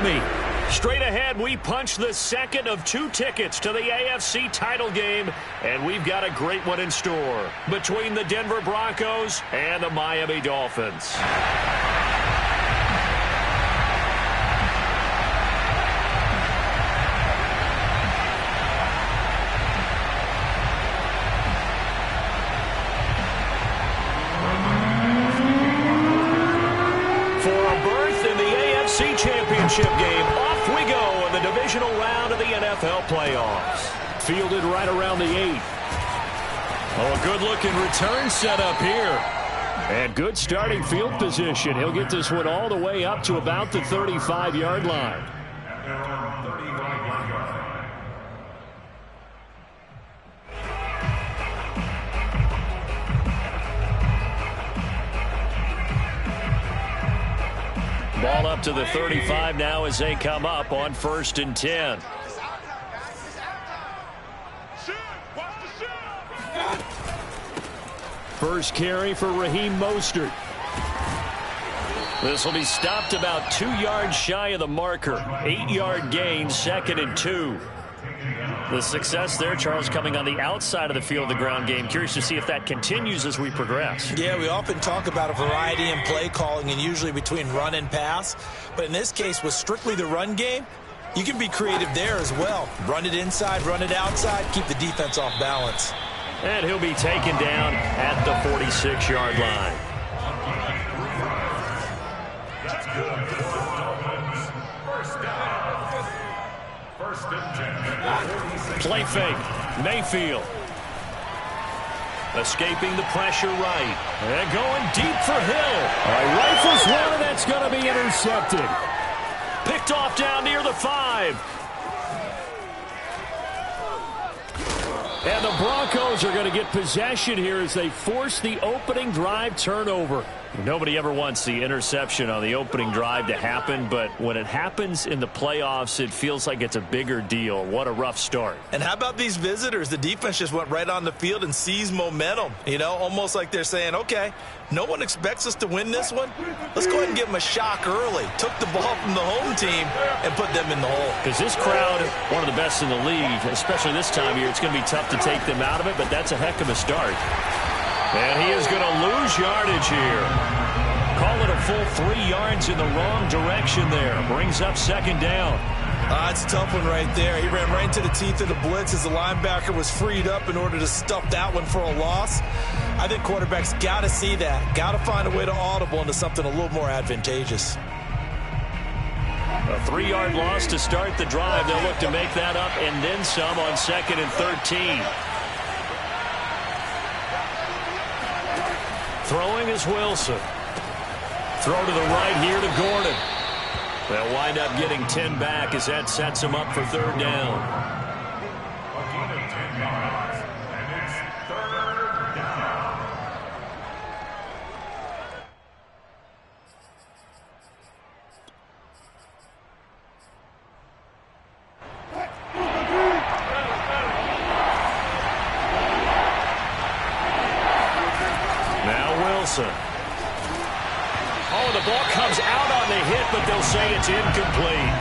Miami. Straight ahead, we punch the second of 2 tickets to the AFC title game, and we've got a great one in store between the Denver Broncos and the Miami Dolphins. Championship game. Off we go in the divisional round of the NFL playoffs. Fielded right around the 8. Oh, a good-looking return set up here. And good starting field position. He'll get this one all the way up to about the 35-yard line. Ball up to the 35 now as they come up on 1st and 10. First carry for Raheem Mostert. This will be stopped about 2 yards shy of the marker. 8-yard gain, 2nd and 2. The success there, Charles, coming on the outside of the field of the ground game. Curious to see if that continues as we progress. Yeah, we often talk about a variety in play calling and usually between run and pass. But in this case, with strictly the run game, you can be creative there as well. Run it inside, run it outside, keep the defense off balance. And he'll be taken down at the 46-yard line. Play fake. Mayfield. Escaping the pressure right. And going deep for Hill. Rifles one, and that's going to be intercepted. Picked off down near the 5. And the Broncos are going to get possession here as they force the opening drive turnover. Nobody ever wants the interception on the opening drive to happen, but when it happens in the playoffs, it feels like it's a bigger deal. What a rough start. And how about these visitors? The defense just went right on the field and seized momentum. You know, almost like they're saying, okay, no one expects us to win this one. Let's go ahead and give them a shock early. Took the ball from the home team and put them in the hole. Because this crowd, one of the best in the league, especially this time of year, it's going to be tough to take them out of it, but that's a heck of a start. And he is going to lose yardage here. Call it a full 3 yards in the wrong direction there. Brings up 2nd down. It's a tough one right there. He ran right into the teeth of the blitz as the linebacker was freed up in order to stuff that one for a loss. I think quarterbacks got to see that. Got to find a way to audible into something a little more advantageous. A 3-yard loss to start the drive. They'll look to make that up and then some on 2nd and 13. Throwing is Wilson. Throw to the right here to Gordon. They'll wind up getting 10 back as that sets them up for 3rd down. Oh, the ball comes out on the hit, but they'll say it's incomplete.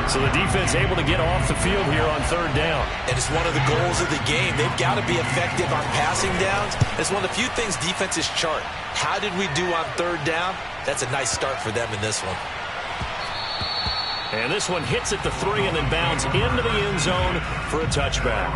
So the defense able to get off the field here on 3rd down. And it's one of the goals of the game. They've got to be effective on passing downs. It's one of the few things defenses chart. How did we do on 3rd down? That's a nice start for them in this one. And this one hits at the 3 and then bounds into the end zone for a touchback.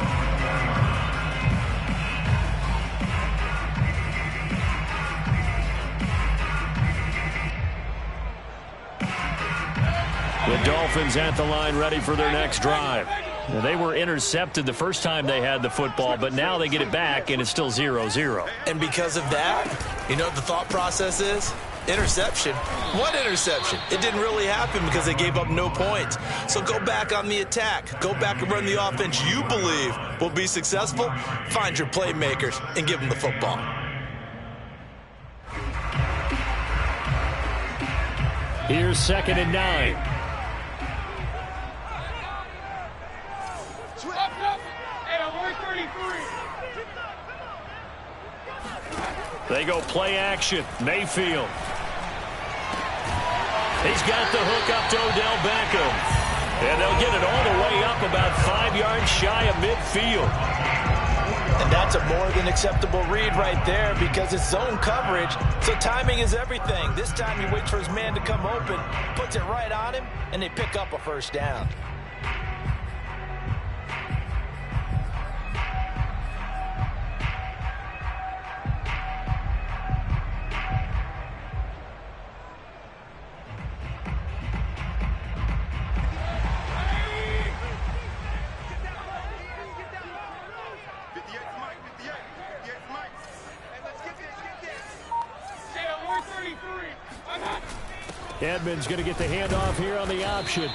The Dolphins at the line ready for their next drive. Now, they were intercepted the first time they had the football, but now they get it back, and it's still 0-0. And because of that, you know what the thought process is? Interception. One interception. It didn't really happen because they gave up no points. So go back on the attack. Go back and run the offense you believe will be successful. Find your playmakers and give them the football. Here's 2nd and 9. They go play action. Mayfield. He's got the hook up to Odell Beckham. And they'll get it all the way up about 5 yards shy of midfield. And that's a more than acceptable read right there because it's zone coverage, so timing is everything. This time he waits for his man to come open, puts it right on him, and they pick up a first down. Edmonds going to get the handoff here on the option.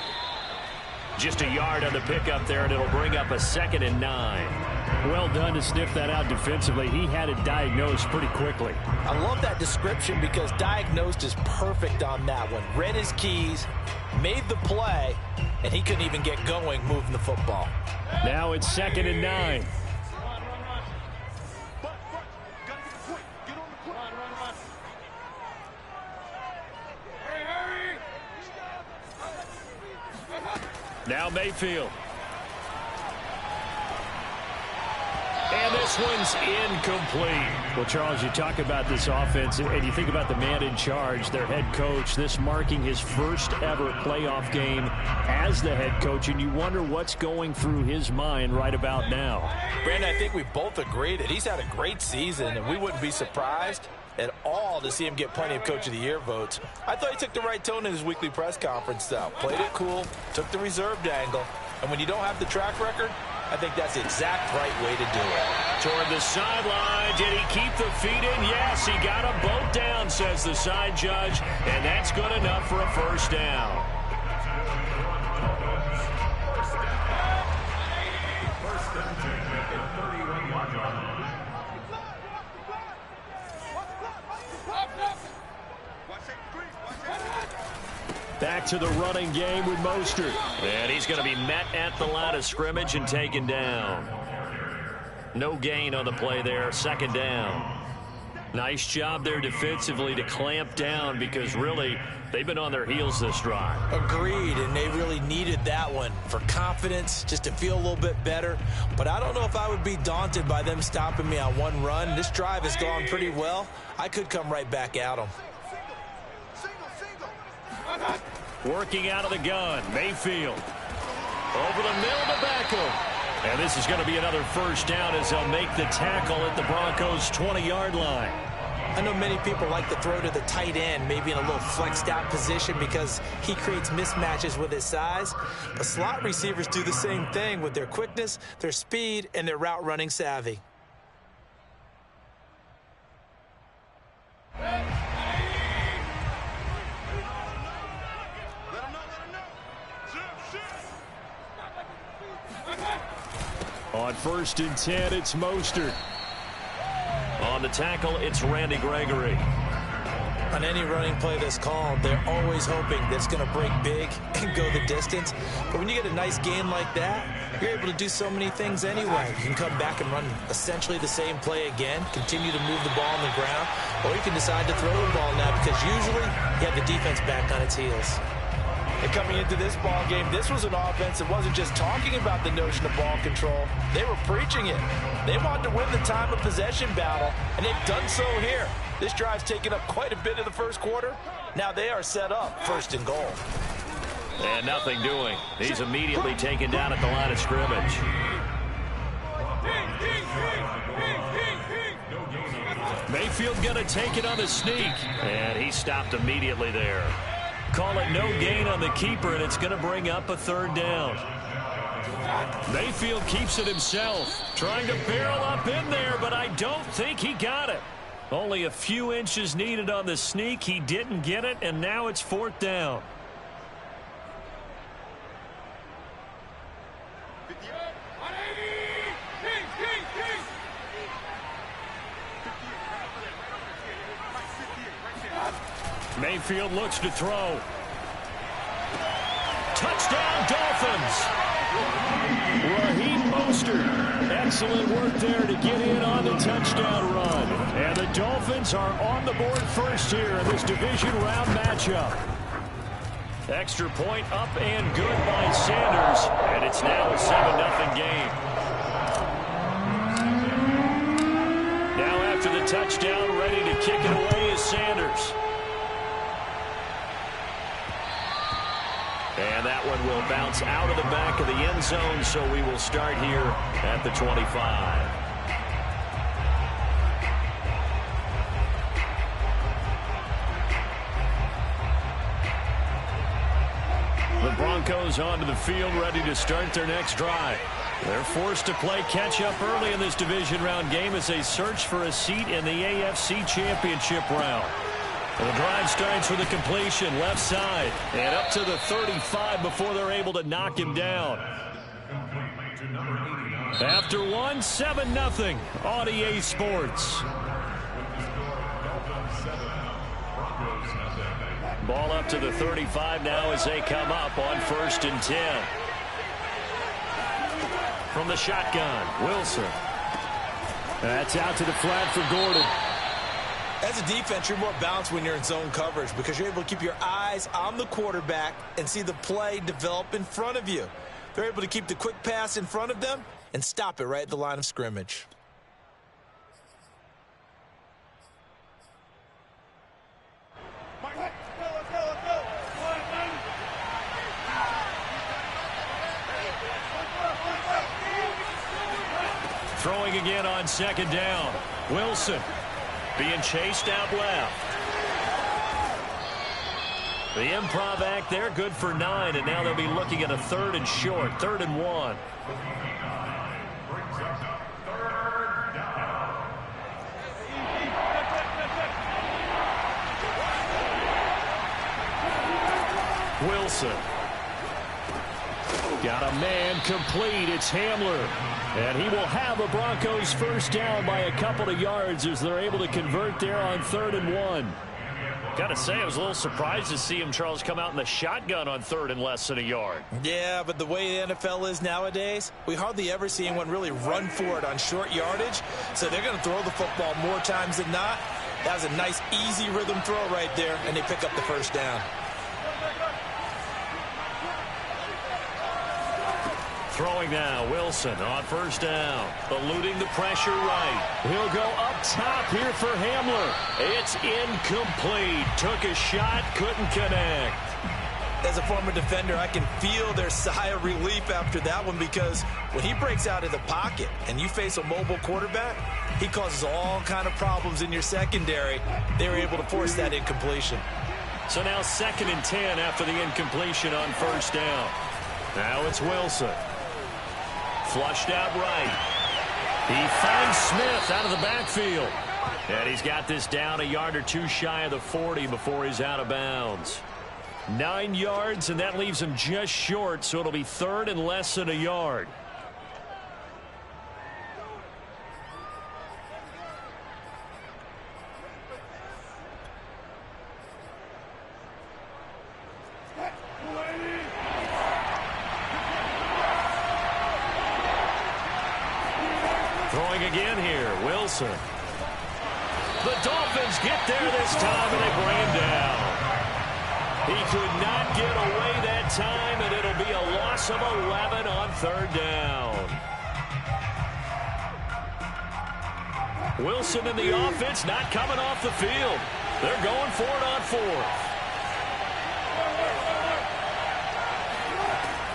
Just a yard on the pickup there, and it'll bring up a 2nd and 9. Well done to sniff that out defensively. He had it diagnosed pretty quickly. I love that description because diagnosed is perfect on that one. Read his keys, made the play, and he couldn't even get going moving the football. Now it's 2nd and 9. Now Mayfield. And this one's incomplete. Well, Charles, you talk about this offense, and you think about the man in charge, their head coach, this marking his first ever playoff game as the head coach, and you wonder what's going through his mind right about now. Brandon, I think we both agree that he's had a great season, and we wouldn't be surprised at all to see him get plenty of Coach of the Year votes. I thought he took the right tone in his weekly press conference, though. Played it cool, took the reserved angle, and when you don't have the track record, I think that's the exact right way to do it. Toward the sideline, did he keep the feet in? Yes, he got them both down, says the side judge, and that's good enough for a first down. Back to the running game with Mostert. And he's going to be met at the line of scrimmage and taken down. No gain on the play there. 2nd down. Nice job there defensively to clamp down because really they've been on their heels this drive. Agreed, and they really needed that one for confidence, just to feel a little bit better. But I don't know if I would be daunted by them stopping me on one run. This drive has gone pretty well. I could come right back at them. Working out of the gun, Mayfield. Over the middle to Beckham. And this is going to be another first down as they'll make the tackle at the Broncos' 20-yard line. I know many people like to throw to the tight end, maybe in a little flexed out position because he creates mismatches with his size. But slot receivers do the same thing with their quickness, their speed, and their route running savvy. On 1st and 10, it's Mostert. On the tackle, it's Randy Gregory. On any running play that's called, they're always hoping that it's going to break big and go the distance. But when you get a nice gain like that, you're able to do so many things anyway. You can come back and run essentially the same play again, continue to move the ball on the ground, or you can decide to throw the ball now because usually you have the defense back on its heels. And coming into this ball game, this was an offense that wasn't just talking about the notion of ball control. They were preaching it. They wanted to win the time of possession battle, and they've done so here. This drive's taken up quite a bit of the first quarter. Now they are set up 1st and goal. And nothing doing. He's immediately taken down at the line of scrimmage. Mayfield going to take it on the sneak. And he stopped immediately there. Call it no gain on the keeper, and it's going to bring up a 3rd down. Mayfield keeps it himself, trying to barrel up in there, but I don't think he got it. Only a few inches needed on the sneak. He didn't get it, and now it's 4th down. Mayfield looks to throw. Touchdown, Dolphins. Raheem Mostert. Excellent work there to get in on the touchdown run. And the Dolphins are on the board first here in this division round matchup. Extra point up and good by Sanders. And it's now a 7-0 game. Now after the touchdown, ready to kick it away is Sanders. And that one will bounce out of the back of the end zone, so we will start here at the 25. The Broncos onto the field, ready to start their next drive. They're forced to play catch-up early in this division round game as they search for a seat in the AFC Championship round. And the drive starts with a completion left side and up to the 35 before they're able to knock him down. After one, 7-0 on EA Sports. Ball up to the 35 now as they come up on 1st and 10. From the shotgun, Wilson. That's out to the flat for Gordon. As a defense, you're more balanced when you're in zone coverage because you're able to keep your eyes on the quarterback and see the play develop in front of you. They're able to keep the quick pass in front of them and stop it right at the line of scrimmage. Throwing again on 2nd down. Wilson being chased out left. The improv act there, good for 9, and now they'll be looking at a 3rd and short, 3rd and 1. Wilson. Got a man complete. It's Hamler. And he will have a Broncos first down by a couple of yards as they're able to convert there on 3rd and 1. Got to say, I was a little surprised to see him, Charles, come out in the shotgun on 3rd and less than a yard. Yeah, but the way the NFL is nowadays, we hardly ever see anyone really run for it on short yardage. So they're going to throw the football more times than not. That was a nice, easy rhythm throw right there, and they pick up the first down. Throwing now, Wilson on 1st down. Eluding the pressure right. He'll go up top here for Hamler. It's incomplete. Took a shot, couldn't connect. As a former defender, I can feel their sigh of relief after that one because when he breaks out of the pocket and you face a mobile quarterback, he causes all kind of problems in your secondary. They were able to force that incompletion. So now 2nd and 10 after the incompletion on 1st down. Now it's Wilson. Flushed out right. He finds Smith out of the backfield. And he's got this down a yard or two shy of the 40 before he's out of bounds. 9 yards, and that leaves him just short, so it'll be 3rd and less than a yard. Throwing again here, Wilson. The Dolphins get there this time, and they bring him down. He could not get away that time, and it'll be a loss of 11 on 3rd down. Wilson and the offense not coming off the field. They're going for it on 4th.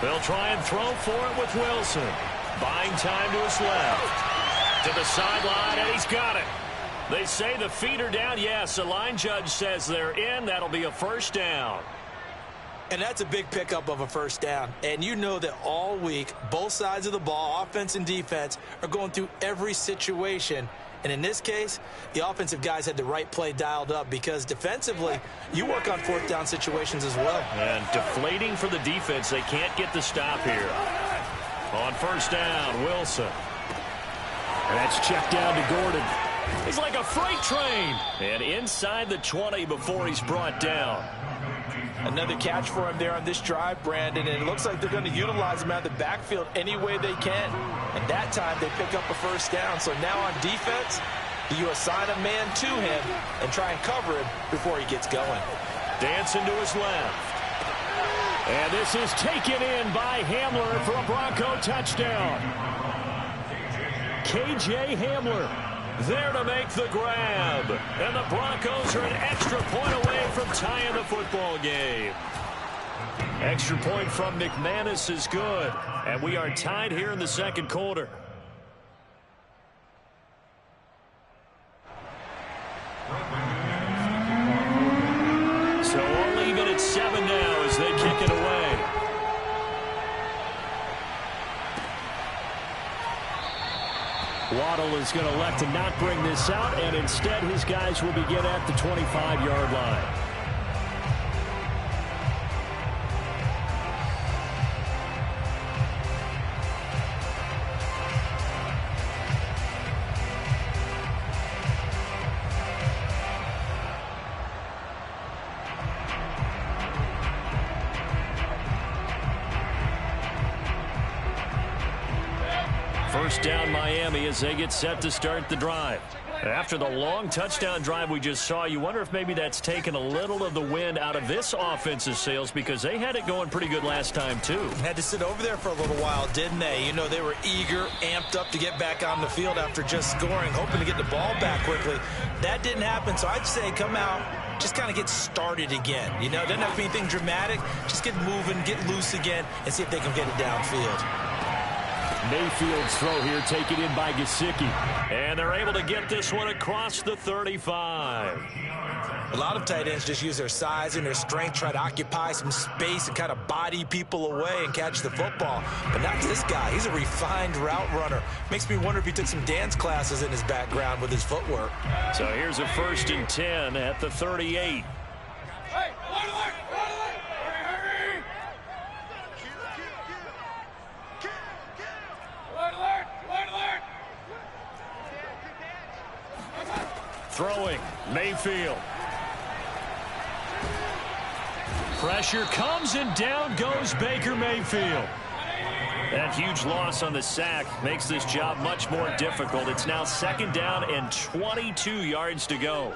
They'll try and throw for it with Wilson. Buying time to his left. To the sideline, and he's got it. They say the feet are down. Yes, the line judge says they're in. That'll be a first down. And that's a big pickup of a first down. And you know that all week, both sides of the ball, offense and defense, are going through every situation. And in this case, the offensive guys had the right play dialed up because defensively, you work on 4th down situations as well. And deflating for the defense. They can't get the stop here. On 1st down, Wilson. And that's checked down to Gordon. He's like a freight train. And inside the 20 before he's brought down. Another catch for him there on this drive, Brandon, and it looks like they're going to utilize him out of the backfield any way they can. And that time they pick up a first down. So now on defense, you assign a man to him and try and cover him before he gets going. Dancing to his left. And this is taken in by Hamler for a Bronco touchdown. KJ Hamler there to make the grab. And the Broncos are an extra point away from tying the football game. Extra point from McManus is good. And we are tied here in the second quarter. So we'll leave it at 7 now as they kick it away. Waddle is going to elect to not bring this out, and instead his guys will begin at the 25-yard line. First down Miami as they get set to start the drive. After the long touchdown drive we just saw, you wonder if maybe that's taken a little of the wind out of this offensive sails because they had it going pretty good last time too. Had to sit over there for a little while, didn't they? You know, they were eager, amped up to get back on the field after just scoring, hoping to get the ball back quickly. That didn't happen, so I'd say come out, just kind of get started again. You know, doesn't have to be anything dramatic. Just get moving, get loose again, and see if they can get it downfield. Mayfield's throw here taken in by Gesicki. And they're able to get this one across the 35. A lot of tight ends just use their size and their strength, try to occupy some space and kind of body people away and catch the football. But not this guy. He's a refined route runner. Makes me wonder if he took some dance classes in his background with his footwork. So here's a 1st and 10 at the 38. Hey, hurry! Throwing, Mayfield. Pressure comes and down goes Baker Mayfield. That huge loss on the sack makes this job much more difficult. It's now 2nd down and 22 yards to go.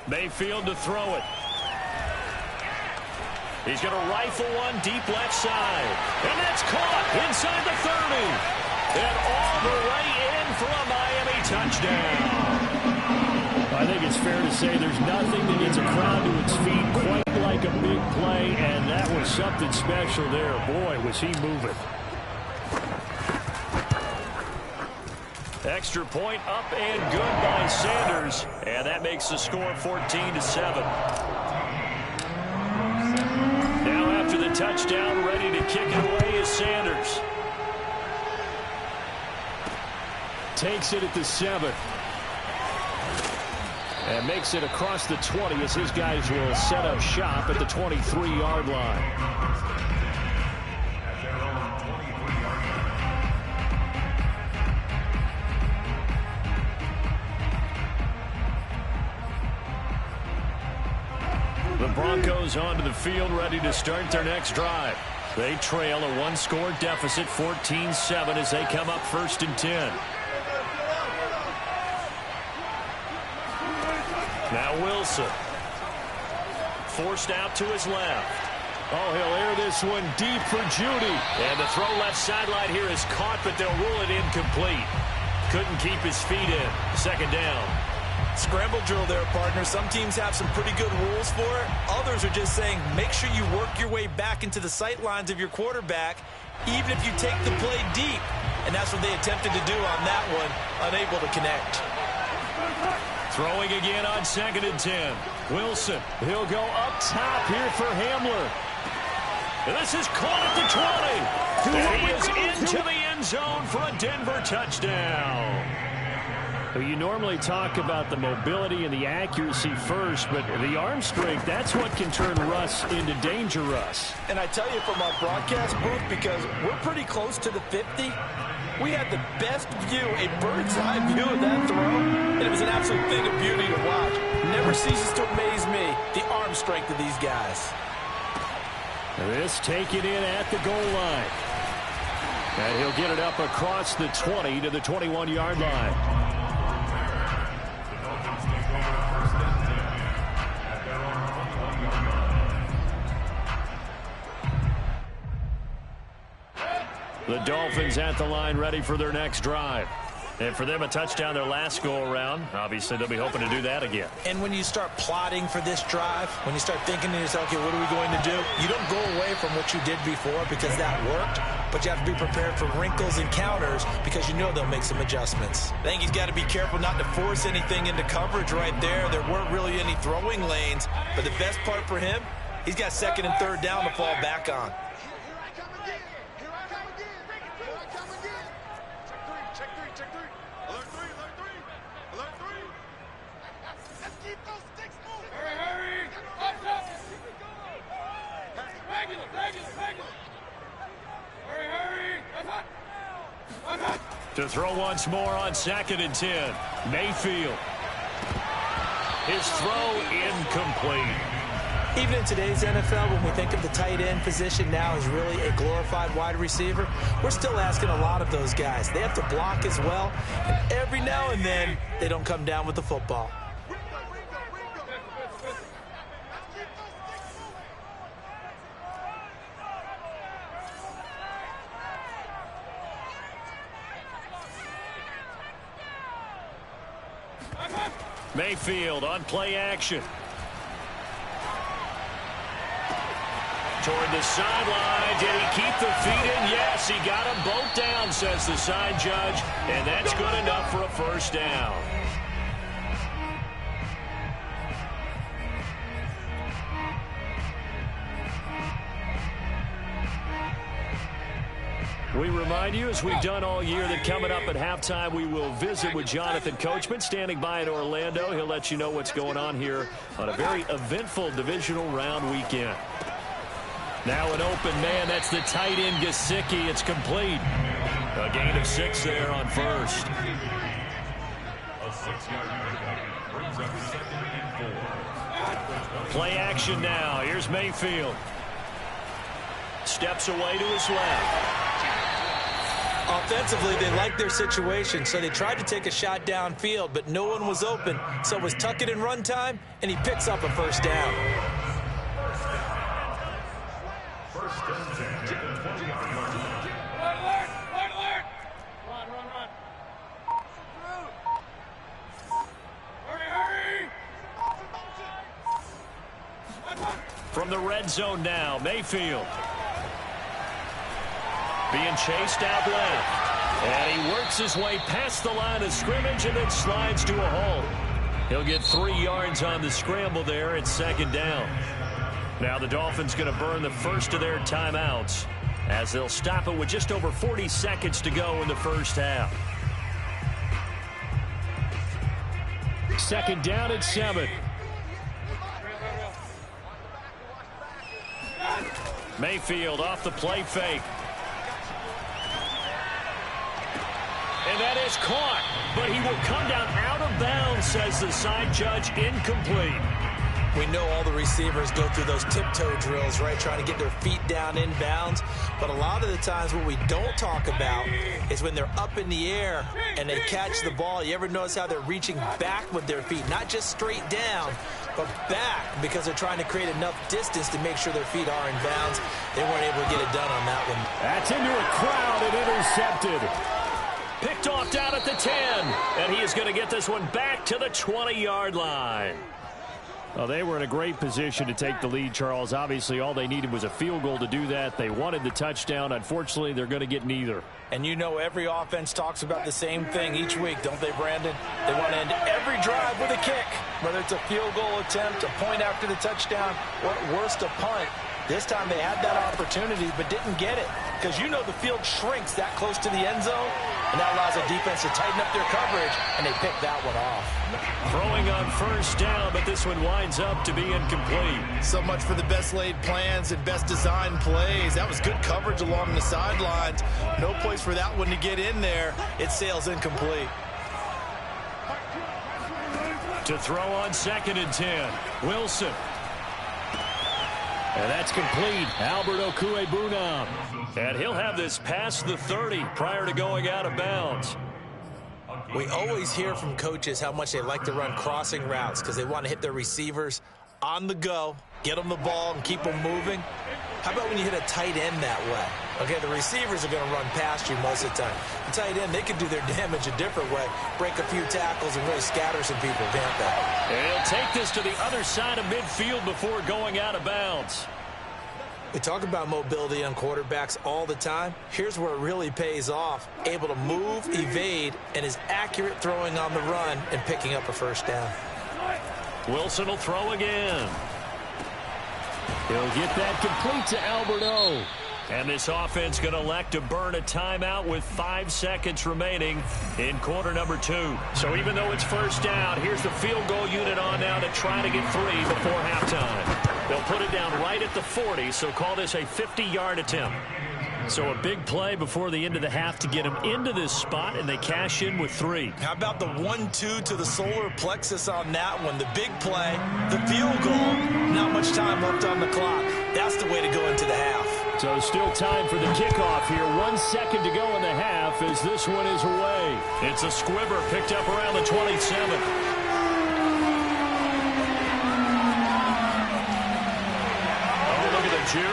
Mayfield to throw it. He's going to rifle one deep left side. And that's caught inside the 30. And all the way in for a Miami touchdown. I think it's fair to say there's nothing that gets a crowd to its feet quite like a big play. And that was something special there. Boy, was he moving. Extra point up and good by Sanders. And that makes the score 14-7. After the touchdown, ready to kick it away is Sanders. Takes it at the 7. And makes it across the 20 as his guys will set up shop at the 23-yard line. The Broncos onto the field, ready to start their next drive. They trail a 1-score deficit, 14-7, as they come up 1st and 10. Now Wilson. Forced out to his left. Oh, he'll air this one deep for Judy. And the throw left sideline here is caught, but they'll rule it incomplete. Couldn't keep his feet in. 2nd down. Scramble drill there, partner. Some teams have some pretty good rules for it. Others are just saying make sure you work your way back into the sight lines of your quarterback, even if you take the play deep. And that's what they attempted to do on that one, unable to connect. Throwing again on 2nd and 10. Wilson, he'll go up top here for Hamler. And this is caught at the 20. And he is into the end zone for a Denver touchdown. You normally talk about the mobility and the accuracy first, but the arm strength, that's what can turn Russ into danger Russ. And I tell you from our broadcast booth, because we're pretty close to the 50, we had the best view, a bird's eye view of that throw, and it was an absolute thing of beauty to watch. Never ceases to amaze me, the arm strength of these guys. This taken in at the goal line. And he'll get it up across the 20 to the 21-yard line. The Dolphins at the line ready for their next drive. And for them, a touchdown their last go-around. Obviously, they'll be hoping to do that again. And when you start plotting for this drive, when you start thinking to yourself, okay, what are we going to do? You don't go away from what you did before because that worked, but you have to be prepared for wrinkles and counters because you know they'll make some adjustments. I think he's got to be careful not to force anything into coverage right there. There weren't really any throwing lanes, but the best part for him, he's got second and third down to fall back on. To throw once more on 2nd and 10. Mayfield. His throw incomplete. Even in today's NFL, when we think of the tight end position now as really a glorified wide receiver, we're still asking a lot of those guys. They have to block as well, and every now and then, they don't come down with the football. Mayfield on play action. Toward the sideline. Did he keep the feet in? Yes, he got them both down, says the side judge. And that's good enough for a first down. We remind you, as we've done all year, that coming up at halftime, we will visit with Jonathan Coachman, standing by in Orlando. He'll let you know what's going on here on a very eventful divisional round weekend. Now an open man. That's the tight end, Gesicki. It's complete. A gain of 6 there on first. Play action now. Here's Mayfield. Steps away to his left. Offensively, they liked their situation, so they tried to take a shot downfield, but no one was open. So it was tuck it in run time, and he picks up a first down. From the red zone now, Mayfield. Being chased out left. And he works his way past the line of scrimmage and then slides to a hole. He'll get 3 yards on the scramble there at 2nd down. Now the Dolphins going to burn the first of their timeouts as they'll stop it with just over 40 seconds to go in the first half. 2nd down at 7. Mayfield off the play fake. And that is caught, but he will come down out of bounds, says the side judge. Incomplete. We know all the receivers go through those tiptoe drills, right, trying to get their feet down in bounds. But a lot of the times what we don't talk about is when they're up in the air and they catch the ball. You ever notice how they're reaching back with their feet, not just straight down, but back, because they're trying to create enough distance to make sure their feet are in bounds. They weren't able to get it done on that one. That's into a crowd and intercepted. Picked off down at the 10, and he is going to get this one back to the 20-yard line. Well, they were in a great position to take the lead, Charles. Obviously, all they needed was a field goal to do that. They wanted the touchdown. Unfortunately, they're going to get neither. And you know every offense talks about the same thing each week, don't they, Brandon? They want to end every drive with a kick, whether it's a field goal attempt, a point after the touchdown, or at worst, a punt. This time they had that opportunity but didn't get it, because you know the field shrinks that close to the end zone, and that allows the defense to tighten up their coverage, and they pick that one off. Throwing on first down, but this one winds up to be incomplete. So much for the best laid plans and best designed plays. That was good coverage along the sidelines. No place for that one to get in there. It sails incomplete. To throw on 2nd and 10, Wilson. And that's complete. Albert Okwuegbunam. And he'll have this past the 30 prior to going out of bounds. We always hear from coaches how much they like to run crossing routes because they want to hit their receivers on the go, get them the ball, and keep them moving. How about when you hit a tight end that way? Okay, the receivers are going to run past you most of the time. The tight end, they can do their damage a different way, break a few tackles, and really scatter some people, can't they? And he'll take this to the other side of midfield before going out of bounds. We talk about mobility on quarterbacks all the time. Here's where it really pays off. Able to move, evade, and is accurate throwing on the run and picking up a first down. Wilson will throw again. He'll get that complete to Albert O. And this offense going to elect to burn a timeout with 5 seconds remaining in quarter number 2. So even though it's first down, here's the field goal unit on now to try to get 3 before halftime. They'll put it down right at the 40, so call this a 50-yard attempt. So a big play before the end of the half to get them into this spot, and they cash in with 3. How about the 1-2 to the solar plexus on that one? The big play, the field goal, not much time left on the clock. That's the way to go into the half. So still time for the kickoff here. 1 second to go in the half as this one is away. It's a squibber picked up around the 27. Juke.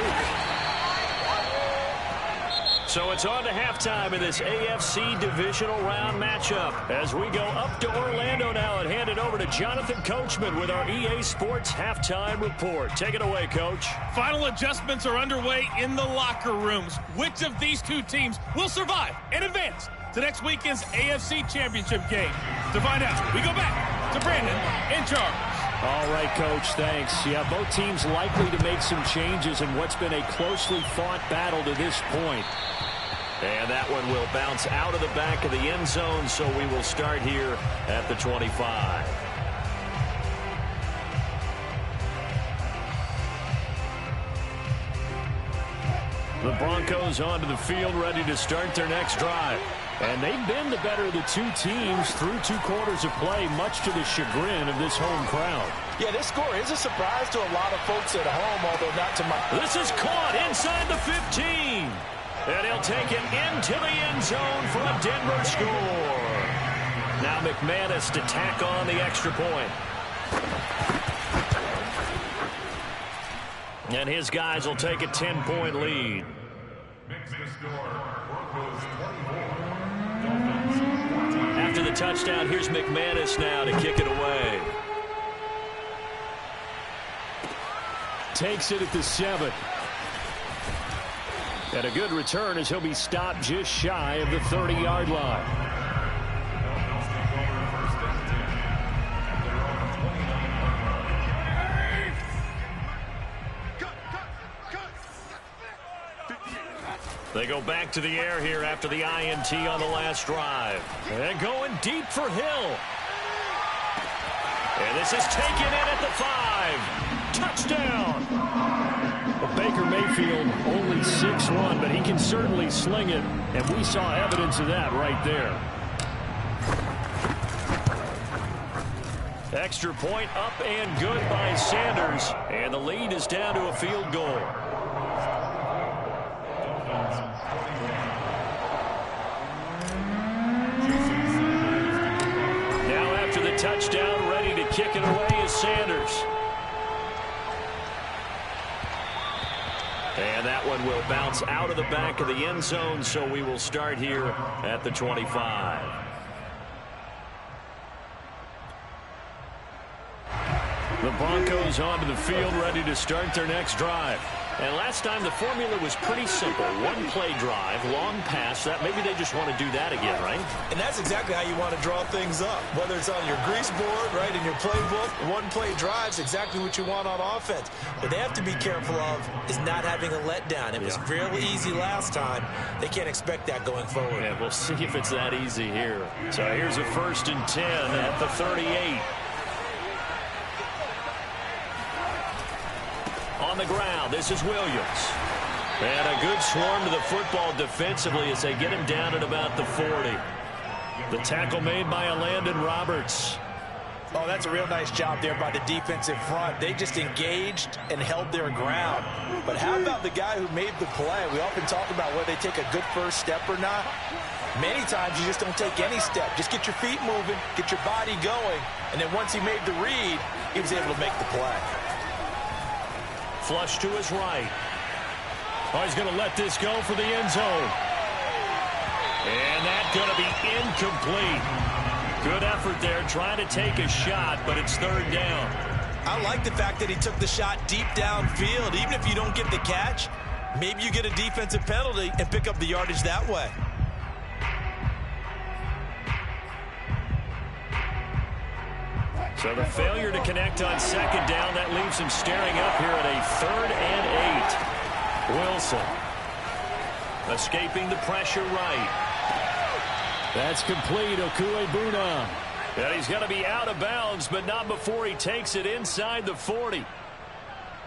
So it's on to halftime in this AFC divisional round matchup as we go up to Orlando now and hand it over to Jonathan Coachman with our EA Sports halftime report. Take it away, Coach. Final adjustments are underway in the locker rooms. Which of these two teams will survive and advance to next weekend's AFC Championship game? To find out, we go back to Brandon in charge. All right, Coach, thanks. Yeah, both teams likely to make some changes in what's been a closely fought battle to this point. And that one will bounce out of the back of the end zone, so we will start here at the 25. The Broncos onto the field, ready to start their next drive. And they've been the better of the two teams through 2 quarters of play, much to the chagrin of this home crowd. Yeah, this score is a surprise to a lot of folks at home, although not to my... This is caught inside the 15. And he'll take it into the end zone for a Denver score. Now McManus to tack on the extra point. And his guys will take a 10-point lead. After the touchdown, here's McManus now to kick it away. Takes it at the 7. And a good return as he'll be stopped just shy of the 30-yard line. They go back to the air here after the INT on the last drive. And going deep for Hill. And this is taken in at the 5. Touchdown. Well, Baker Mayfield only 6'1", but he can certainly sling it. And we saw evidence of that right there. Extra point up and good by Sanders. And the lead is down to a field goal. Now after the touchdown, ready to kick it away is Sanders. And that one will bounce out of the back of the end zone, so we will start here at the 25. The Broncos onto the field, ready to start their next drive. And last time the formula was pretty simple. 1-play drive, long pass. That maybe they just want to do that again, right? And that's exactly how you want to draw things up. Whether it's on your grease board, right, in your playbook, 1-play drive's exactly what you want on offense. What they have to be careful of is not having a letdown. It was real easy last time. They can't expect that going forward. Yeah, we'll see if it's that easy here. So here's a 1st and 10 at the 38. On the ground, this is Williams. And a good swarm to the football defensively as they get him down at about the 40. The tackle made by Landon Roberts. Oh, that's a real nice job there by the defensive front. They just engaged and held their ground. But how about the guy who made the play? We often talk about whether they take a good first step or not. Many times you just don't take any step. Just get your feet moving, get your body going, and then once he made the read, he was able to make the play. Flush to his right. Oh, he's going to let this go for the end zone. And that's going to be incomplete. Good effort there, trying to take a shot, but it's third down. I like the fact that he took the shot deep downfield. Even if you don't get the catch, maybe you get a defensive penalty and pick up the yardage that way. So the failure to connect on second down, that leaves him staring up here at a 3rd and 8. Wilson escaping the pressure right. That's complete, Okuegbuna. And he's going to be out of bounds, but not before he takes it inside the 40.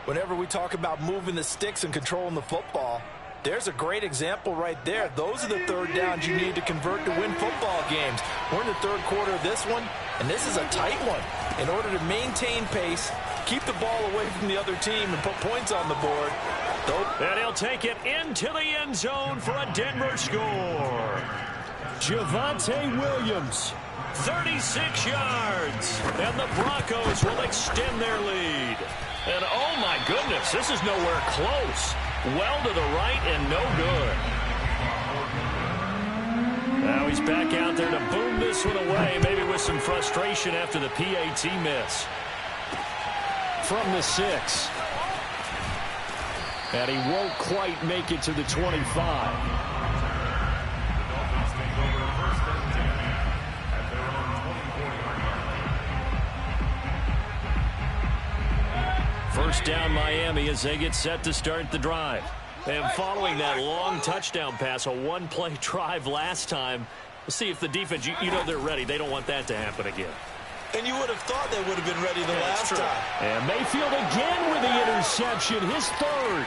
Whenever we talk about moving the sticks and controlling the football, there's a great example right there. Those are the third downs you need to convert to win football games. We're in the third quarter of this one, and this is a tight one. In order to maintain pace, keep the ball away from the other team, and put points on the board. And he'll take it into the end zone for a Denver score. Javonte Williams, 36 yards, and the Broncos will extend their lead. And oh my goodness, this is nowhere close. Well to the right and no good. Now he's back out there to boom this one away, maybe with some frustration after the PAT miss. From the 6. And he won't quite make it to the 25. First down Miami as they get set to start the drive. And following that long touchdown pass, a one-play drive last time, we'll see if the defense, you know they're ready. They don't want that to happen again. And you would have thought they would have been ready the last time. And Mayfield again with the interception, his 3rd.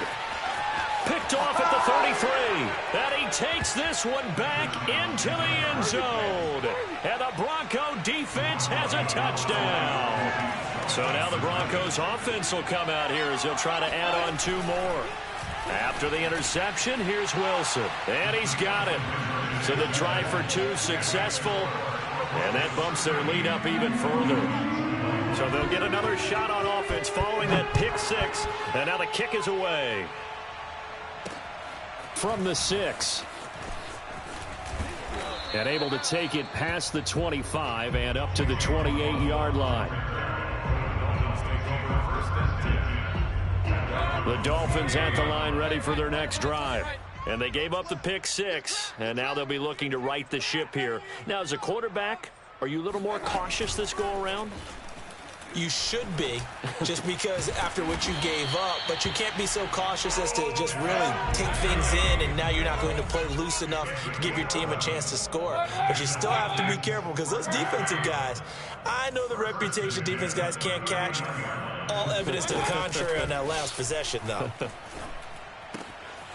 Picked off at the 33. And he takes this one back into the end zone. And the Bronco defense has a touchdown. So now the Broncos offense will come out here as they'll try to add on 2 more. After the interception, here's Wilson. And he's got it. So the try for 2 successful. And that bumps their lead up even further. So they'll get another shot on offense following that pick 6. And now the kick is away. From the 6. And able to take it past the 25 and up to the 28-yard line. The Dolphins at the line ready for their next drive. And they gave up the pick 6, and now they'll be looking to right the ship here. Now, as a quarterback, are you a little more cautious this go-around? You should be, just because after what you gave up, but you can't be so cautious as to just really take things in, and now you're not going to play loose enough to give your team a chance to score. But you still have to be careful because those defensive guys, I know the reputation defense guys can't catch. All evidence to the contrary on that last possession, though.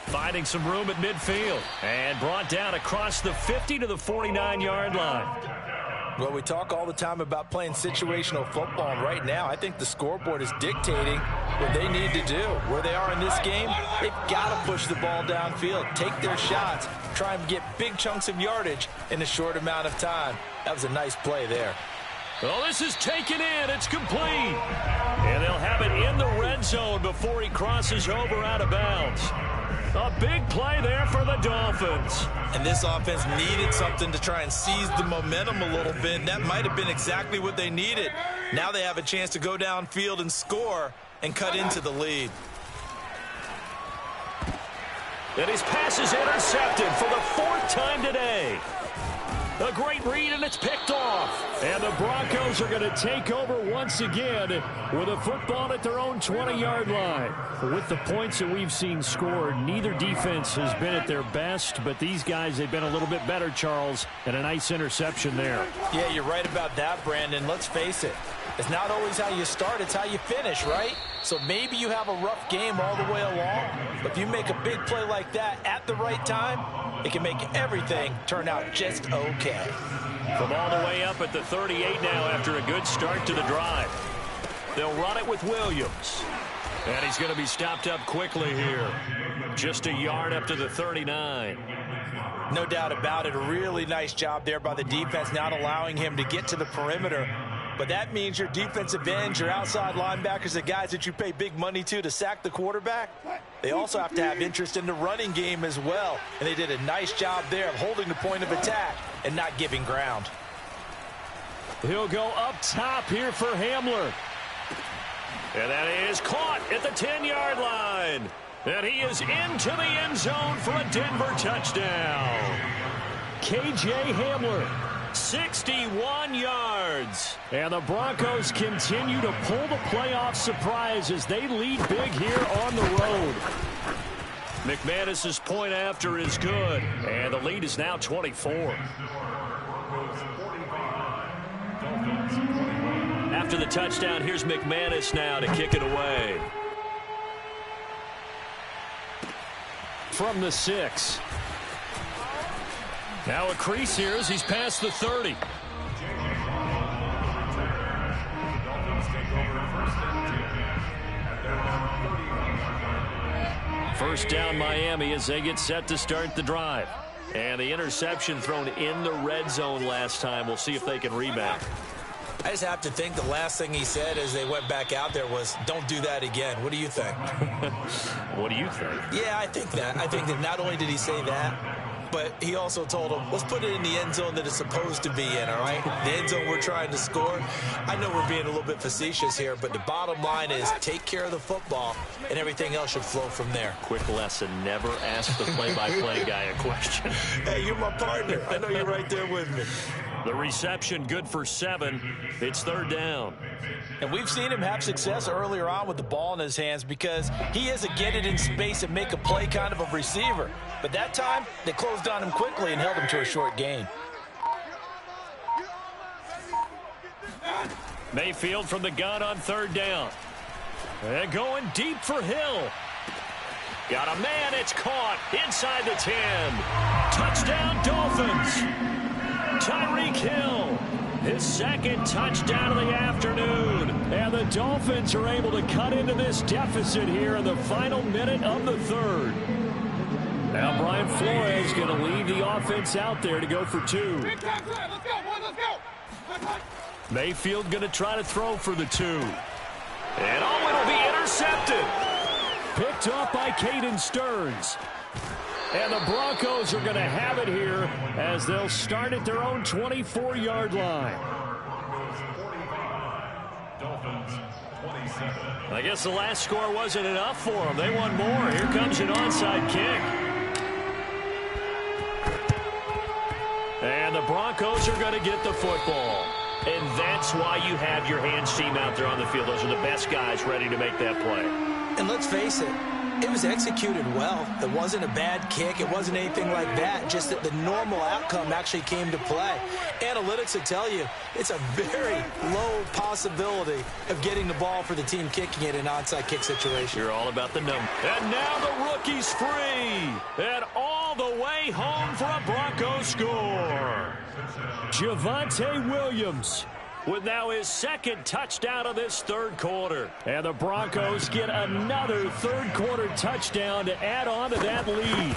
Finding some room at midfield and brought down across the 50 to the 49-yard line. Well, we talk all the time about playing situational football, and right now I think the scoreboard is dictating what they need to do. Where they are in this game, they've got to push the ball downfield, take their shots, try and get big chunks of yardage in a short amount of time. That was a nice play there. Well, this is taken in. It's complete. And they'll have it in the red zone before he crosses over out of bounds. A big play there for the Dolphins. And this offense needed something to try and seize the momentum a little bit. That might have been exactly what they needed. Now they have a chance to go downfield and score and cut into the lead. And his pass is intercepted for the 4th time today. A great read, and it's picked off. And the Broncos are going to take over once again with a football at their own 20-yard line. With the points that we've seen scored, neither defense has been at their best, but these guys, they've been a little bit better, Charles, and a nice interception there. Yeah, you're right about that, Brandon. Let's face it. It's not always how you start, it's how you finish, right? So maybe you have a rough game all the way along, but if you make a big play like that at the right time, it can make everything turn out just okay. From all the way up at the 38 now after a good start to the drive. They'll run it with Williams. And he's going to be stopped up quickly here. Just a yard up to the 39. No doubt about it. A really nice job there by the defense, not allowing him to get to the perimeter. But that means your defensive ends, your outside linebackers, the guys that you pay big money to sack the quarterback, they also have to have interest in the running game as well. And they did a nice job there of holding the point of attack and not giving ground. He'll go up top here for Hamler. And that is caught at the 10-yard line. And he is into the end zone for a Denver touchdown. K.J. Hamler, 61 yards. And the Broncos continue to pull the playoff surprise as they lead big here on the road. McManus's point after is good. And the lead is now 24. After the touchdown, here's McManus now to kick it away. From the 6. Now a crease here as he's past the 30. First down Miami as they get set to start the drive. And the interception thrown in the red zone last time. We'll see if they can rebound. I just have to think the last thing he said as they went back out there was, don't do that again. What do you think? What do you think? Yeah, I think that. I think that not only did he say that, but he also told him, let's put it in the end zone that it's supposed to be in, all right? The end zone we're trying to score. I know we're being a little bit facetious here, but the bottom line is take care of the football, and everything else should flow from there. Quick lesson, never ask the play-by-play guy a question. Hey, you're my partner. I know you're right there with me. The reception good for 7. It's third down. And we've seen him have success earlier on with the ball in his hands because he is a get it in space and make a play kind of a receiver. But that time, they closed on him quickly and held him to a short gain. Mayfield from the gun on third down. And going deep for Hill. Got a man, it's caught inside the 10. Touchdown Dolphins. Tyreek Hill, his second touchdown of the afternoon. And the Dolphins are able to cut into this deficit here in the final minute of the third. Now Brian Flores going to leave the offense out there to go for 2. Let's go, boys, let's go. Mayfield going to try to throw for the 2. And it'll be intercepted. Picked off by Caden Stearns. And the Broncos are going to have it here as they'll start at their own 24-yard line. I guess the last score wasn't enough for them. They want more. Here comes an onside kick. And the Broncos are going to get the football. And that's why you have your hands team out there on the field. Those are the best guys ready to make that play. And let's face it, it was executed well. It wasn't a bad kick. It wasn't anything like that. Just that the normal outcome actually came to play. Analytics will tell you it's a very low possibility of getting the ball for the team kicking it in an onside kick situation. You're all about the number. And now the rookie's free. And all the way home for a Broncos score. Javonte Williams with now his second touchdown of this third quarter. And the Broncos get another third-quarter touchdown to add on to that lead.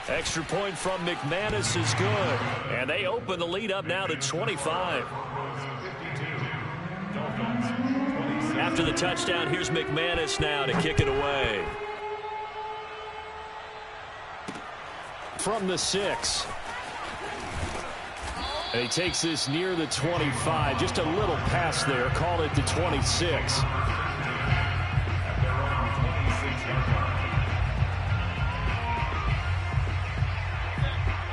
Extra point from McManus is good. And they open the lead up now to 25. After the touchdown, here's McManus now to kick it away. From the 6. And he takes this near the 25. Just a little pass there. Call it the 26.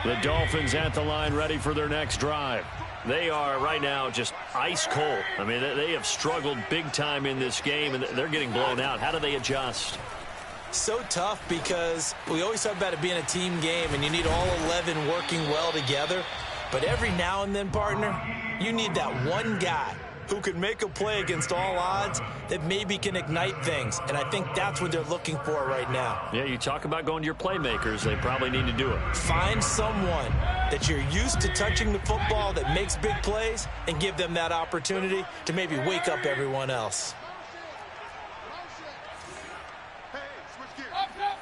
The Dolphins at the line ready for their next drive. They are right now just ice cold. I mean, they have struggled big time in this game, and they're getting blown out. How do they adjust? So tough because we always talk about it being a team game, and you need all 11 working well together. But every now and then, partner, you need that one guy who can make a play against all odds that maybe can ignite things. And I think that's what they're looking for right now. Yeah, you talk about going to your playmakers. They probably need to do it. Find someone that you're used to touching the football that makes big plays and give them that opportunity to maybe wake up everyone else. Hey, switch gears. Up, up.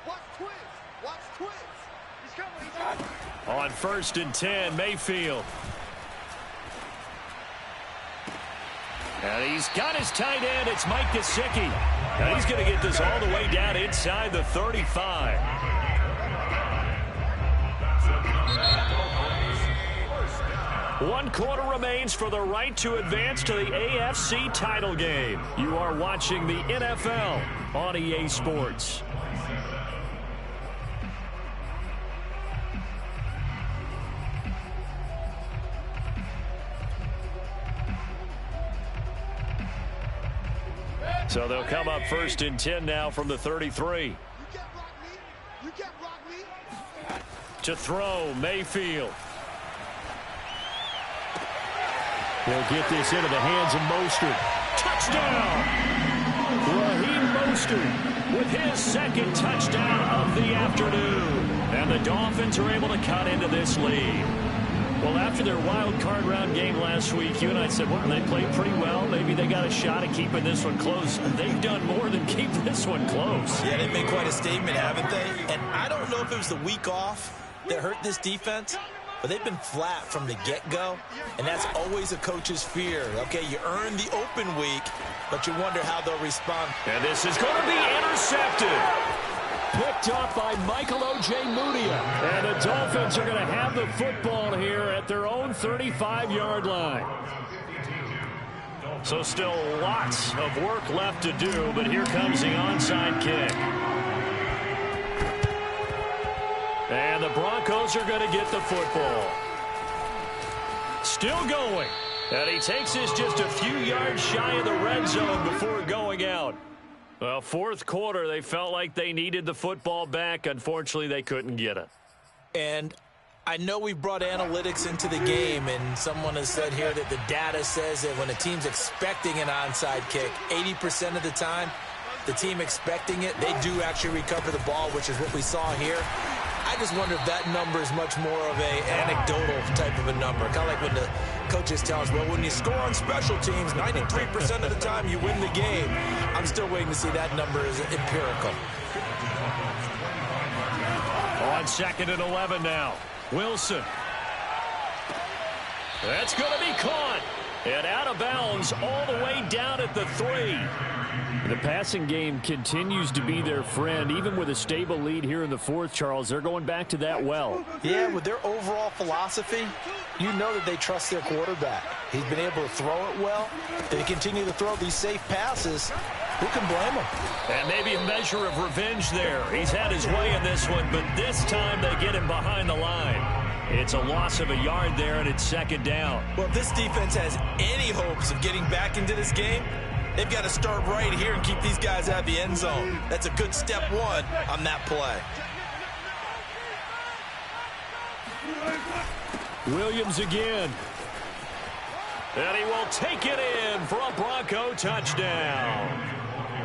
Watch twins. Watch twins. He's coming. He's coming. On 1st and 10, Mayfield. And he's got his tight end. It's Mike Gesicki. And he's going to get this all the way down inside the 35. One quarter remains for the right to advance to the AFC title game. You are watching the NFL on EA Sports. So they'll come up 1st and 10 now from the 33. You can't block me. You can't block me. To throw, Mayfield. He'll get this into the hands of Mostert. Touchdown! Raheem Mostert with his 2nd touchdown of the afternoon. And the Dolphins are able to cut into this lead. Well, after their wild card round game last week, you and I said, well, they played pretty well. Maybe they got a shot at keeping this one close. They've done more than keep this one close. Yeah, they made quite a statement, haven't they? And I don't know if it was the week off that hurt this defense, but they've been flat from the get-go, and that's always a coach's fear. Okay, you earn the open week, but you wonder how they'll respond. And this is going to be intercepted. Picked up by Michael Ojemudia. And the Dolphins are going to have the football here at their own 35-yard line. So still lots of work left to do, but here comes the onside kick. And the Broncos are going to get the football. Still going. And he takes this just a few yards shy of the red zone before going out. Well, 4th quarter, they felt like they needed the football back. Unfortunately, they couldn't get it. And I know we've brought analytics into the game, and someone has said here that the data says that when a team's expecting an onside kick, 80% of the time, the team expecting it, they do actually recover the ball, which is what we saw here. I just wonder if that number is much more of a anecdotal type of a number. Kind of like when the coaches tell us, well, when you score on special teams, 93% of the time you win the game. I'm still waiting to see that number is empirical. On 2nd and 11 now. Wilson. That's going to be caught. And out of bounds all the way down at the 3. The passing game continues to be their friend. Even with a stable lead here in the 4th, Charles, they're going back to that well. Yeah, with their overall philosophy, you know that they trust their quarterback. He's been able to throw it well. They continue to throw these safe passes. Who can blame him? And maybe a measure of revenge there. He's had his way in this one, but this time they get him behind the line. It's a loss of a yard there, and it's 2nd down. Well, if this defense has any hopes of getting back into this game, they've got to start right here and keep these guys out of the end zone. That's a good step 1 on that play. Williams again. And he will take it in for a Bronco touchdown.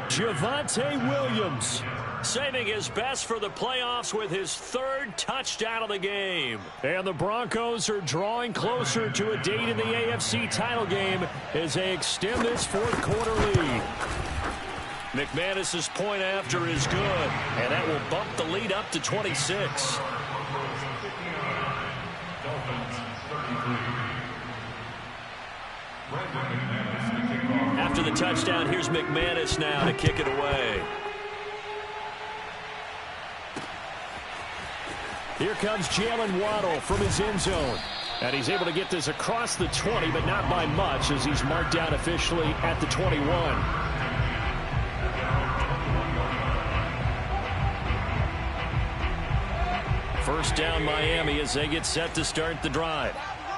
Javonte Williams saving his best for the playoffs with his 3rd touchdown of the game. And the Broncos are drawing closer to a date in the AFC title game as they extend this 4th quarter lead. McManus's point after is good, and that will bump the lead up to 26. After the touchdown, here's McManus now to kick it away. Here comes Jalen Waddle from his end zone. And he's able to get this across the 20, but not by much, as he's marked down officially at the 21. First down, Miami, as they get set to start the drive.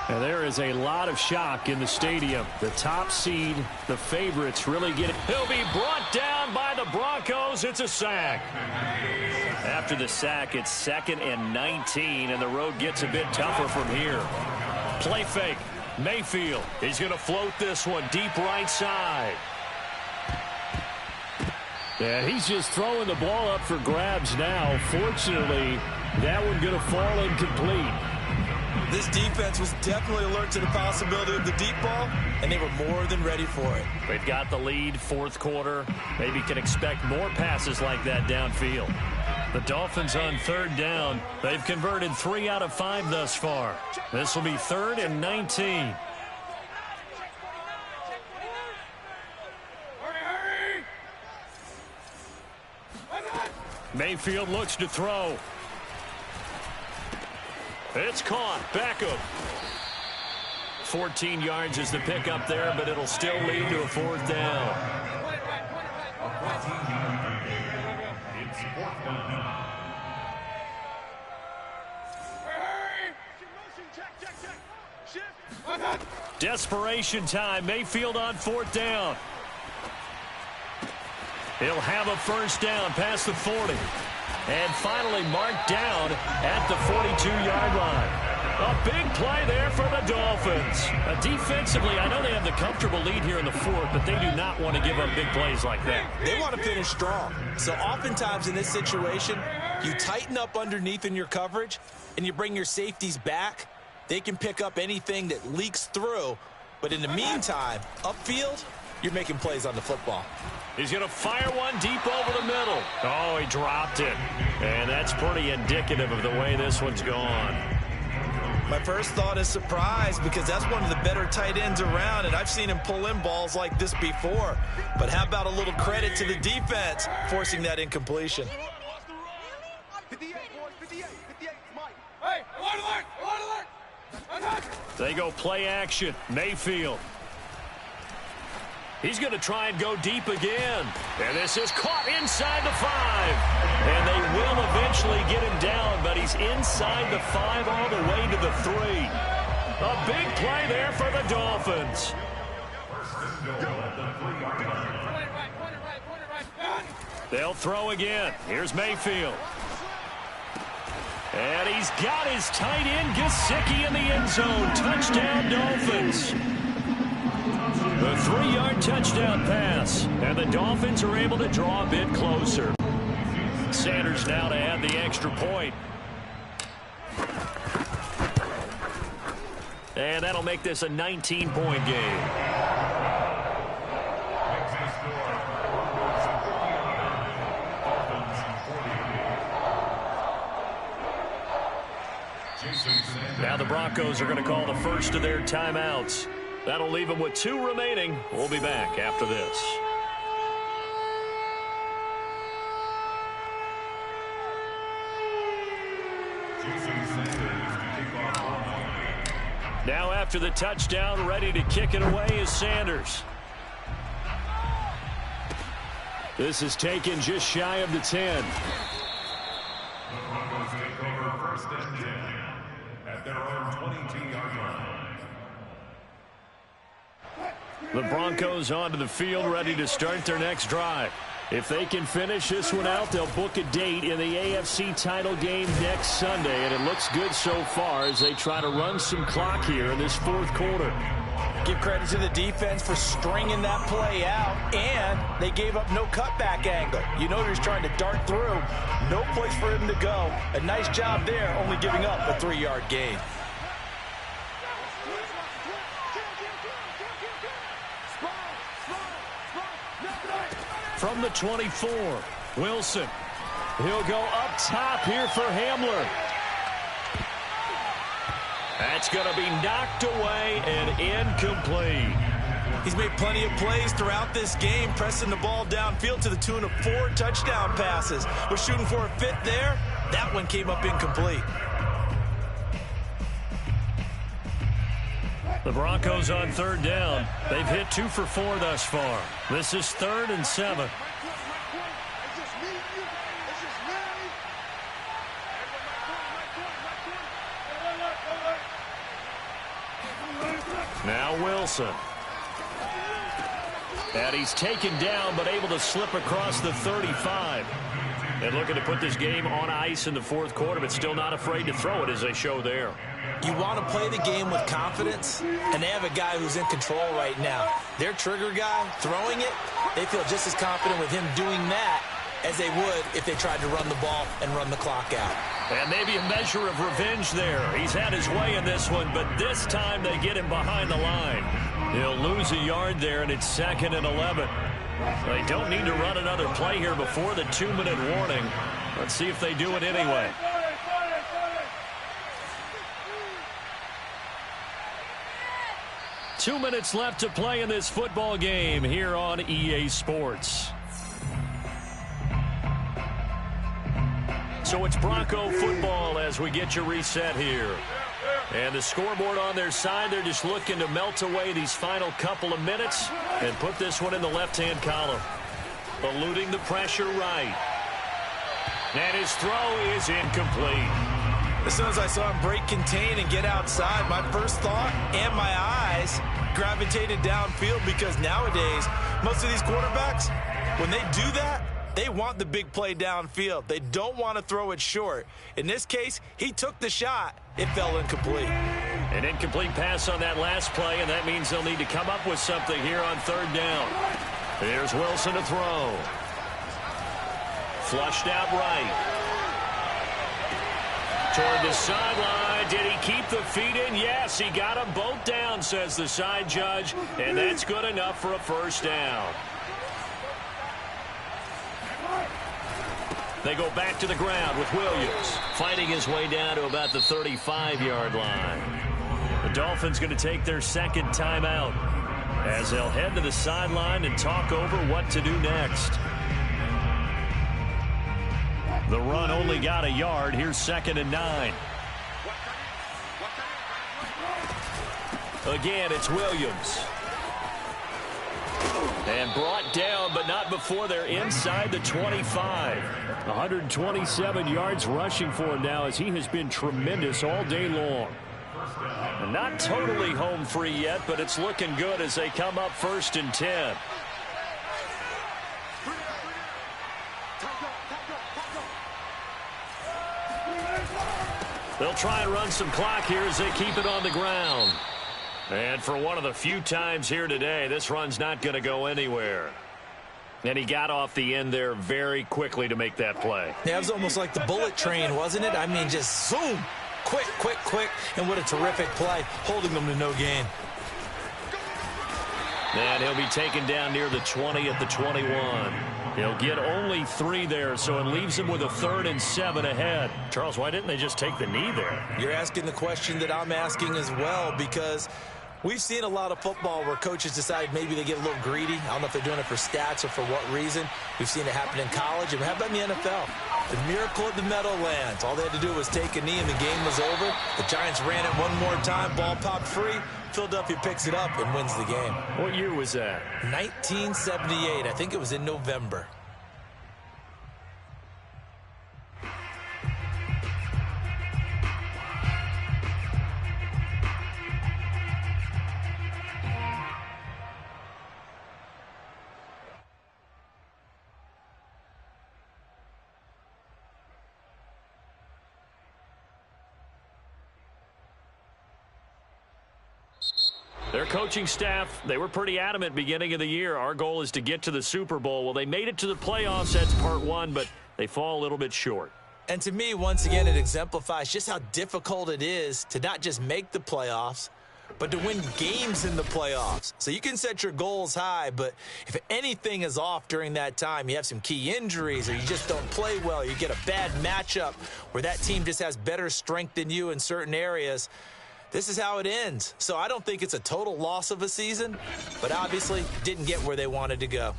And there is a lot of shock in the stadium. The top seed, the favorites, really get it. He'll be brought down by the Broncos. It's a sack. After the sack, it's 2nd and 19, and the road gets a bit tougher from here. Play fake. Mayfield, he's going to float this one deep right side. Yeah, he's just throwing the ball up for grabs now. Fortunately, that one going to fall incomplete. This defense was definitely alert to the possibility of the deep ball, and they were more than ready for it. They've got the lead, fourth quarter. Maybe can expect more passes like that downfield. The Dolphins on third down. They've converted 3 out of 5 thus far. This will be 3rd and 19. Mayfield looks to throw. It's caught. Beckham. 14 yards is the pickup there, but it'll still lead to a 4th down. Desperation time. Mayfield on 4th down. He'll have a 1st down past the 40. And finally marked down at the 42-yard line. A big play there for the Dolphins. Defensively, I know they have the comfortable lead here in the 4th, but they do not want to give up big plays like that. They want to finish strong. So oftentimes in this situation, you tighten up underneath in your coverage, and you bring your safeties back. They can pick up anything that leaks through. But in the meantime, upfield, you're making plays on the football. He's going to fire one deep over the middle. Oh, he dropped it. And that's pretty indicative of the way this one's gone. My first thought is surprise, because that's one of the better tight ends around, and I've seen him pull in balls like this before. But how about a little credit to the defense forcing that incompletion? 58, boys, 58, 58, Mike. Hey, alert. They go play action. Mayfield. He's going to try and go deep again. And this is caught inside the 5. And they will eventually get him down, but he's inside the 5 all the way to the 3. A big play there for the Dolphins. They'll throw again. Here's Mayfield. And he's got his tight end, Gesicki, in the end zone. Touchdown, Dolphins. The 3-yard touchdown pass. And the Dolphins are able to draw a bit closer. Sanders now to add the extra point. And that'll make this a 19-point game. Now the Broncos are going to call the first of their timeouts. That'll leave them with 2 remaining. We'll be back after this. Now after the touchdown, ready to kick it away is Sanders. This is taken just shy of the 10. The Broncos take over 1st and 10 at their own 22-yard line. The Broncos onto the field, ready to start their next drive. If they can finish this one out, they'll book a date in the AFC title game next Sunday, and it looks good so far as they try to run some clock here in this 4th quarter. Give credit to the defense for stringing that play out, and they gave up no cutback angle. You know he's trying to dart through. No place for him to go. A nice job there, only giving up a 3-yard gain. From the 24, Wilson. He'll go up top here for Hamler. That's going to be knocked away and incomplete. He's made plenty of plays throughout this game, pressing the ball downfield to the tune of 4 touchdown passes. We're shooting for a 5th there. That one came up incomplete. The Broncos on 3rd down. They've hit 2 for 4 thus far. This is 3rd and 7. Now Wilson. And he's taken down but able to slip across the 35. And looking to put this game on ice in the fourth quarter, but still not afraid to throw it as they show there. You want to play the game with confidence, and they have a guy who's in control right now. Their trigger guy throwing it, they feel just as confident with him doing that as they would if they tried to run the ball and run the clock out. And maybe a measure of revenge there. He's had his way in this one, but this time they get him behind the line. He'll lose a yard there, and it's 2nd and 11. They don't need to run another play here before the 2-minute warning. Let's see if they do it anyway. Two minutes left to play in this football game here on EA Sports. So it's Bronco football as we get you reset here. And the scoreboard on their side, they're just looking to melt away these final couple of minutes and put this one in the left-hand column. Eluding the pressure right. And his throw is incomplete. As soon as I saw him break contain and get outside, my first thought and my eyes gravitated downfield, because nowadays, most of these quarterbacks, when they do that, they want the big play downfield. They don't want to throw it short. In this case, he took the shot. It fell incomplete. An incomplete pass on that last play, and that means they'll need to come up with something here on 3rd down. Here's Wilson to throw. Flushed out right. Toward the sideline. Did he keep the feet in? Yes, he got them both down, says the side judge, and that's good enough for a 1st down. They go back to the ground with Williams, fighting his way down to about the 35-yard line. The Dolphins going to take their 2nd timeout as they'll head to the sideline and talk over what to do next. The run only got a yard. Here's 2nd and 9. Again, it's Williams. And brought down, but not before they're inside the 25. 127 yards rushing for him now, as he has been tremendous all day long. And not totally home free yet, but it's looking good as they come up 1st and 10. They'll try and run some clock here as they keep it on the ground. And for one of the few times here today, this run's not going to go anywhere. And he got off the end there very quickly to make that play. Yeah, it was almost like the bullet train, wasn't it? I mean, just zoom. Quick, quick, quick. And what a terrific play, holding them to no gain. And he'll be taken down near the 20 at the 21. He'll get only 3 there, so it leaves him with a 3rd and 7 ahead. Charles, why didn't they just take the knee there? You're asking the question that I'm asking as well, because we've seen a lot of football where coaches decide maybe they get a little greedy. I don't know if they're doing it for stats or for what reason. We've seen it happen in college, and how about in the NFL? The miracle of the Meadowlands. All they had to do was take a knee, and the game was over. The Giants ran it one more time. Ball popped free. Philadelphia picks it up and wins the game. What year was that? 1978. I think it was in November. Their coaching staff, they were pretty adamant beginning of the year. Our goal is to get to the Super Bowl. Well, they made it to the playoffs. That's part 1, but they fall a little bit short. And to me, once again, it exemplifies just how difficult it is to not just make the playoffs, but to win games in the playoffs. So you can set your goals high, but if anything is off during that time, you have some key injuries or you just don't play well, you get a bad matchup where that team just has better strength than you in certain areas, this is how it ends. So I don't think it's a total loss of a season, but obviously didn't get where they wanted to go.